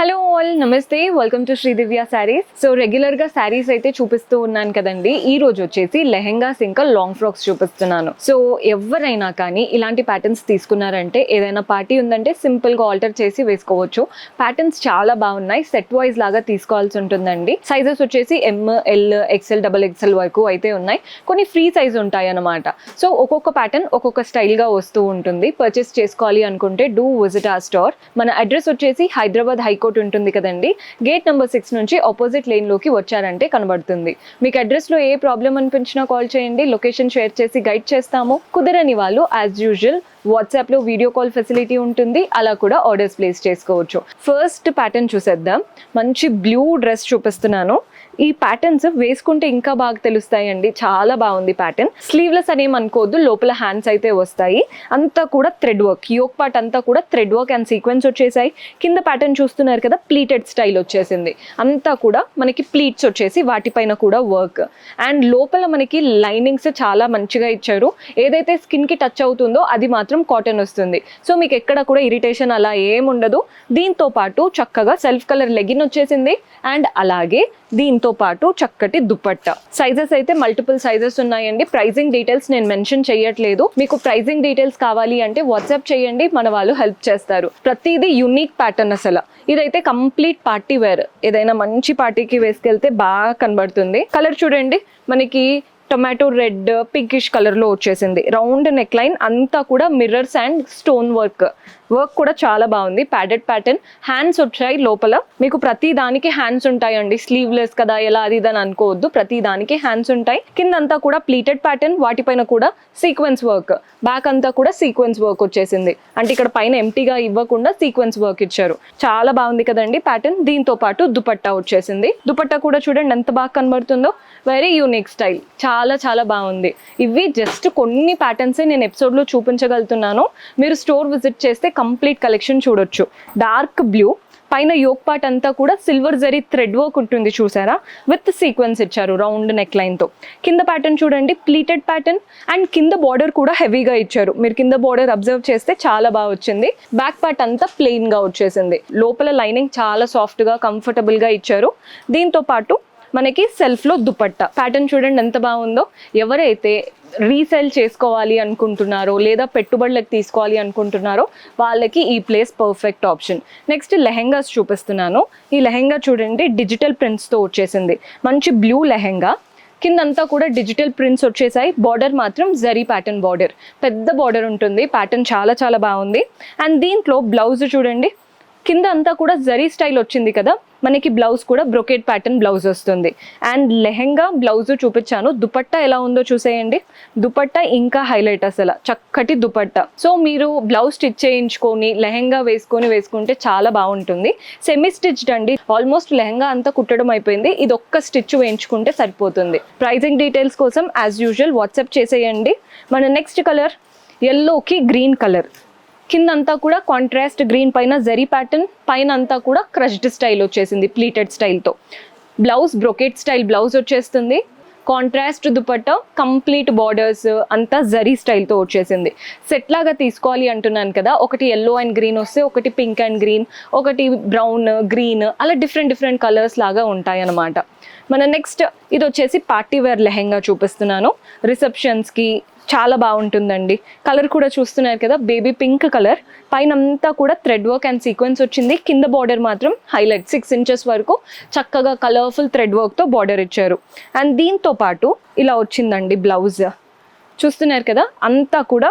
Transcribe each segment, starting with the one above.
Hello all, నమస్తే, welcome to Sridivya saris. So రెగ్యులర్గా శారీస్ అయితే చూపిస్తూ ఉన్నాను కదండి. ఈ రోజు వచ్చేసి లెహెంగాస్ ఇంకా లాంగ్ ఫ్రాక్స్ చూపిస్తున్నాను. సో ఎవరైనా కానీ ఇలాంటి ప్యాటర్న్స్ తీసుకున్నారంటే ఏదైనా పార్టీ ఉందంటే సింపుల్గా ఆల్టర్ చేసి వేసుకోవచ్చు. ప్యాటర్న్స్ చాలా బాగున్నాయి. సెట్ వైజ్ లాగా తీసుకోవాల్సి ఉంటుందండి. సైజెస్ వచ్చేసి ML, XL, XXL వరకు అయితే ఉన్నాయి. కొన్ని ఫ్రీ సైజ్ ఉంటాయి అన్నమాట. సో ఒక్కొక్క ప్యాటర్న్ ఒక్కొక్క స్టైల్గా వస్తూ ఉంటుంది. పర్చేస్ చేసుకోవాలి అనుకుంటే డూ విజిట్ ఆ స్టోర్. మన అడ్రస్ వచ్చేసి హైదరాబాద్ హైకోర్ట్ ఉంటుంది కదండి. గేట్ నెంబర్ 6 నుంచి ఆపోజిట్ లేన్ లోకి వచ్చారంటే కనబడుతుంది. మీకు అడ్రస్ లో ఏ ప్రాబ్లం అనిపించినా కాల్ చేయండి. లొకేషన్ షేర్ చేసి గైడ్ చేస్తాము. కుదరని వాళ్ళు యాజ్ యూజువల్ వాట్సాప్ లో వీడియో కాల్ ఫెసిలిటీ ఉంటుంది. అలా కూడా ఆర్డర్స్ ప్లేస్ చేసుకోవచ్చు. ఫస్ట్ ప్యాటర్న్ చూసేద్దాం. మంచి బ్లూ డ్రెస్ చూపిస్తున్నాను. ఈ ప్యాటర్న్స్ వేసుకుంటే ఇంకా బాగా తెలుస్తాయండి. చాలా బాగుంది ప్యాటర్న్. స్లీవ్లెస్ అనేం అనుకోవద్దు, లోపల హ్యాండ్స్ అయితే వస్తాయి. అంతా కూడా థ్రెడ్ వర్క్, యోక్ పార్ట్ అంతా కూడా థ్రెడ్ వర్క్ అండ్ సీక్వెన్స్ వచ్చేసాయి. కింద ప్యాటర్న్ చూస్తున్నారు కదా, ప్లీటెడ్ స్టైల్ వచ్చేసింది. అంతా కూడా మనకి ప్లీట్స్ వచ్చేసి వాటిపైన కూడా వర్క్ అండ్ లోపల మనకి లైనింగ్స్ చాలా మంచిగా ఇచ్చారు. ఏదైతే స్కిన్ కి టచ్ అవుతుందో అది మాత్రం కాటన్ వస్తుంది. సో మీకు ఎక్కడ కూడా ఇరిటేషన్ అలా ఏముండదు. దీంతో పాటు చక్కగా సెల్ఫ్ కలర్ లెగిన్ వచ్చేసింది అండ్ అలాగే దీంతో పాటు చక్కటి దుపట్టా. సైజెస్ అయితే మల్టిపుల్ సైజెస్ ఉన్నాయండి. ప్రైజింగ్ డీటెయిల్స్ నేను మెన్షన్ చేయట్లేదు. మీకు ప్రైజింగ్ డీటెయిల్స్ కావాలి అంటే వాట్సాప్ చేయండి, మన వాళ్ళు హెల్ప్ చేస్తారు. ప్రతిదీ యూనిక్ ప్యాటర్న్ అసలు. ఇదైతే కంప్లీట్ పార్టీ వేర్. ఏదైనా మంచి పార్టీకి వేసుకెళ్తే బాగా కనబడుతుంది. కలర్ చూడండి, మనకి టొమాటో రెడ్ పింకిష్ కలర్ లో వచ్చేసింది. రౌండ్ నెక్ లైన్ అంతా కూడా మిర్రర్స్ అండ్ స్టోన్ వర్క్ కూడా చాలా బాగుంది. Padded pattern. హ్యాండ్స్ వచ్చాయి లోపల. మీకు ప్రతి దానికి హ్యాండ్స్ ఉంటాయండి. స్లీవ్లెస్ కదా ఎలా అది ఇదని అనుకోవద్దు, ప్రతి దానికి హ్యాండ్స్ ఉంటాయి. కిందంతా కూడా ప్లీటెడ్ ప్యాటర్న్, వాటిపైన కూడా సీక్వెన్స్ వర్క్. బ్యాక్ అంతా కూడా సీక్వెన్స్ వర్క్ వచ్చేసింది. అంటే ఇక్కడ పైన ఎంటీగా ఇవ్వకుండా సీక్వెన్స్ వర్క్ ఇచ్చారు. చాలా బాగుంది కదండి ప్యాటర్న్. దీంతో పాటు దుపట్టా వచ్చేసింది. దుపట్టా కూడా చూడండి ఎంత బాగా కనబడుతుందో. Very unique style. చాలా చాలా బాగుంది. ఇవి జస్ట్ కొన్ని ప్యాటర్న్స్ నేను ఎపిసోడ్ లో చూపించగలుగుతున్నాను. మీరు స్టోర్ విజిట్ చేస్తే కంప్లీట్ కలెక్షన్ చూడొచ్చు. డార్క్ బ్లూ, పైన యోక్ పార్ట్ అంతా కూడా సిల్వర్ జరీ థ్రెడ్ వర్క్ ఉంటుంది చూసారా, విత్ సీక్వెన్స్ ఇచ్చారు రౌండ్ నెక్ లైన్ తో. కింద ప్యాటర్న్ చూడండి, ప్లీటెడ్ ప్యాటర్న్ అండ్ కింద బార్డర్ కూడా హెవీగా ఇచ్చారు. మీరు కింద బార్డర్ అబ్జర్వ్ చేస్తే చాలా బాగా వచ్చింది. బ్యాక్ పార్ట్ అంతా ప్లెయిన్ గా వచ్చేసింది. లోపల లైనింగ్ చాలా సాఫ్ట్ గా కంఫర్టబుల్ గా ఇచ్చారు. దీంతో పాటు మనకి సెల్ఫ్ లో దుపట్టా ప్యాటర్న్ చూడండి ఎంత బాగుందో. ఎవరైతే రీసేల్ చేసుకోవాలి అనుకుంటున్నారో లేదా పెట్టుబడులకు తీసుకోవాలి అనుకుంటున్నారో వాళ్ళకి ఈ place perfect option. Next lehengas చూపిస్తున్నాను. ఈ లెహెంగా చూడండి డిజిటల్ ప్రింట్స్తో వచ్చేసింది. మంచి బ్లూ లెహెంగా. కిందంతా కూడా డిజిటల్ ప్రింట్స్ వచ్చేసాయి. బార్డర్ మాత్రం జరీ ప్యాటర్న్ బార్డర్, పెద్ద బార్డర్ ఉంటుంది. ప్యాటర్న్ చాలా చాలా బాగుంది. అండ్ దీంట్లో బ్లౌజ్ చూడండి, కింద అంతా కూడా జరీ స్టైల్ వచ్చింది కదా, మనకి బ్లౌజ్ కూడా బ్రొకెట్ ప్యాటర్న్ బ్లౌజ్ వస్తుంది. అండ్ లెహెంగా బ్లౌజ్ చూపించాను. దుపట్టా ఎలా ఉందో చూసేయండి. దుపట్టా ఇంకా హైలైట్ అసలు. చక్కటి దుపట్టా. సో మీరు బ్లౌజ్ స్టిచ్ చేయించుకొని లెహెంగా వేసుకుంటే చాలా బాగుంటుంది. సెమీ స్టిచ్డ్ అండి. ఆల్మోస్ట్ లెహెంగా అంతా కుట్టడం అయిపోయింది. ఇది ఒక్క స్టిచ్ వేయించుకుంటే సరిపోతుంది. ప్రైజింగ్ డీటెయిల్స్ కోసం యాజ్ యూజువల్ వాట్సాప్ చేసేయండి. మన నెక్స్ట్ కలర్ ఎల్లోకి గ్రీన్ కలర్. కిందంతా కూడా కాంట్రాస్ట్ గ్రీన్, పైన జరీ ప్యాటర్న్, పైన అంతా కూడా క్రష్డ్ స్టైల్ వచ్చేసింది ప్లీటెడ్ స్టైల్తో. బ్లౌజ్ బ్రొకెట్ స్టైల్ బ్లౌజ్ వచ్చేస్తుంది. కాంట్రాస్ట్ దుపట్టా, కంప్లీట్ బార్డర్స్ అంతా జరీ స్టైల్తో వచ్చేసింది. సెట్ లాగా తీసుకోవాలి అంటున్నాను కదా, ఒకటి ఎల్లో అండ్ గ్రీన్ వస్తే, ఒకటి పింక్ అండ్ గ్రీన్, ఒకటి బ్రౌన్ గ్రీన్, అలా డిఫరెంట్ కలర్స్ లాగా ఉంటాయి అన్నమాట. మన నెక్స్ట్ ఇది వచ్చేసి పార్టీ వేర్ లెహెంగా చూపిస్తున్నాను. రిసెప్షన్స్కి చాలా బాగుంటుందండి. కలర్ కూడా చూస్తున్నారు కదా, బేబీ పింక్ కలర్. పైన అంతా కూడా థ్రెడ్ వర్క్ అండ్ సీక్వెన్స్ వచ్చింది. కింద బార్డర్ మాత్రం హైలైట్ 6 ఇంచెస్ వరకు చక్కగా కలర్ఫుల్ థ్రెడ్ వర్క్తో బార్డర్ ఇచ్చారు. అండ్ దీంతో పాటు ఇలా వచ్చిందండి బ్లౌజ్. చూస్తున్నారు కదా, అంతా కూడా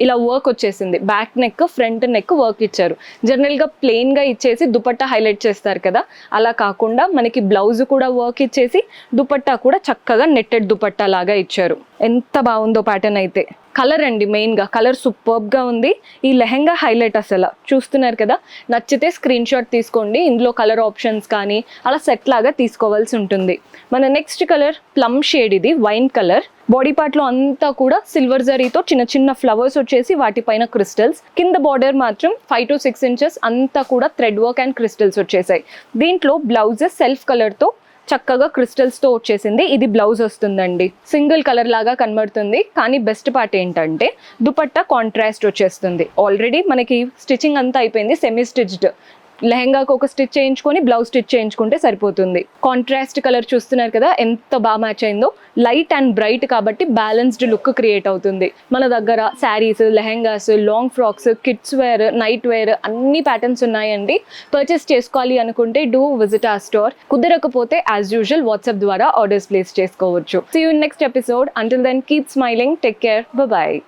ఇలా వర్క్ వచ్చేసింది. Back neck, front neck work ఇచ్చారు. జనరల్గా ప్లెయిన్గా ఇచ్చేసి దుపట్టా హైలైట్ చేస్తారు కదా, అలా కాకుండా మనకి బ్లౌజ్ కూడా వర్క్ ఇచ్చేసి దుపట్టా కూడా చక్కగా నెట్టెడ్ దుపట్టా లాగా ఇచ్చారు. ఎంత బాగుందో ప్యాటర్న్ అయితే. కలర్ అండి, మెయిన్గా కలర్ సూపర్బ్గా ఉంది. ఈ లెహెంగా హైలైట్ అసలు. చూస్తున్నారు కదా, నచ్చితే స్క్రీన్ షాట్ తీసుకోండి. ఇందులో కలర్ ఆప్షన్స్ కానీ అలా సెట్ లాగా తీసుకోవాల్సి ఉంటుంది. మన నెక్స్ట్ కలర్ ప్లమ్ షేడ్. ఇది వైన్ కలర్. బాడీ పార్ట్ లో అంతా కూడా సిల్వర్ జరీతో చిన్న చిన్న ఫ్లవర్స్ వచ్చేసి వాటిపైన క్రిస్టల్స్. కింద బార్డర్ మాత్రం 5 to 6 ఇంచెస్ అంతా కూడా థ్రెడ్ వర్క్ అండ్ క్రిస్టల్స్ వచ్చేసాయి. దీంట్లో బ్లౌజ్ సెల్ఫ్ కలర్తో చక్కగా క్రిస్టల్స్ తో వచ్చేసింది. ఇది బ్లౌజ్ వస్తుందండి. సింగిల్ కలర్ లాగా కనబడుతుంది, కానీ బెస్ట్ పార్ట్ ఏంటంటే దుపట్టా కాంట్రాస్ట్ వచ్చేస్తుంది. ఆల్రెడీ మనకి స్టిచ్చింగ్ అంతా అయిపోయింది, సెమీ స్టిచ్డ్. లెహంగాకు ఒక స్టిచ్ చేయించుకొని బ్లౌజ్ స్టిచ్ చేయించుకుంటే సరిపోతుంది. కాంట్రాస్ట్ కలర్ చూస్తున్నారు కదా ఎంత బాగా మ్యాచ్ అయిందో. లైట్ అండ్ బ్రైట్ కాబట్టి బ్యాలెన్స్డ్ లుక్ క్రియేట్ అవుతుంది. మన దగ్గర saris, lehengas, long frocks, kids wear, night wear అన్ని ప్యాటర్న్స్ ఉన్నాయండి. పర్చేస్ చేసుకోవాలి అనుకుంటే డూ విజిట్ our స్టోర్. కుదరకపోతే యాజ్ యూజువల్ వాట్సాప్ ద్వారా ఆర్డర్స్ ప్లేస్ చేసుకోవచ్చు. See you in next episode. Until then keep smiling, take care, by.